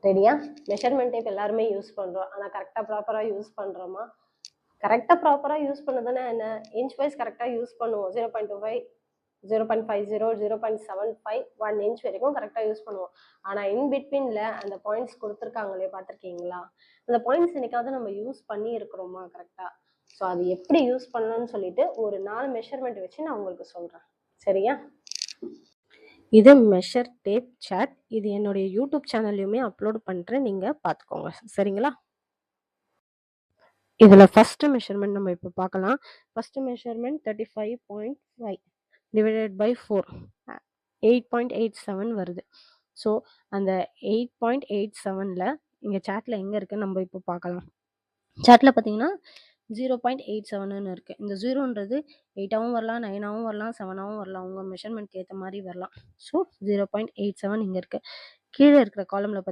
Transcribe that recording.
ரெடியா? Measurement tape எல்லாருமே use பண்ணுறோம். ஆனால் கரெக்டாக ப்ராப்பராக யூஸ் பண்ணுறோமா? கரெக்டாக ப்ராப்பராக யூஸ் பண்ணதுன்னா என்ன? இன்ச் வைஸ் கரெக்டாக யூஸ் பண்ணுவோம். 0.25, 0.50, 0.75, 1 இன்ச் வரைக்கும் கரெக்டாக யூஸ் பண்ணுவோம். ஆனால் இன் பிட்வீனில் அந்த பாயிண்ட்ஸ் கொடுத்துருக்காங்களே, பார்த்துருக்கீங்களா? அந்த பாயிண்ட்ஸ் என்னைக்காவது நம்ம யூஸ் பண்ணி இருக்கிறோமா கரெக்டாக? ஸோ அது எப்படி யூஸ் பண்ணணும்னு சொல்லிட்டு ஒரு 4 மெஷர்மெண்ட் வச்சு நான் உங்களுக்கு சொல்கிறேன். சரியா? இது மெஷர் டேப் சாட். இது என்னுடைய யூடியூப் சேனல்லையுமே அப்லோட் பண்ணுறேன், நீங்கள் பார்த்துக்கோங்க. சரிங்களா? இதில் ஃபஸ்ட்டு மெஷர்மெண்ட் நம்ம இப்போ பார்க்கலாம். ஃபஸ்ட்டு மெஷர்மெண்ட் 35.5 டிவைடட் பை 4 8.87 வருது. ஸோ அந்த 8.87ல் இங்கே சாட்டில் எங்கே இருக்குன்னு நம்ம இப்போ பார்க்கலாம். சாட்டில் பார்த்தீங்கன்னா 0.87ன்னு இருக்குது. இந்த 0ன்றது 8ஆகவும் வரலாம், 9ஆகவும் வரலாம், 7ஆகவும் வரலாம். உங்கள் மெஷர்மெண்ட்க்கு ஏற்ற மாதிரி வரலாம். ஸோ 0.87 இங்கே இருக்குது. கீழே இருக்கிற காலமில்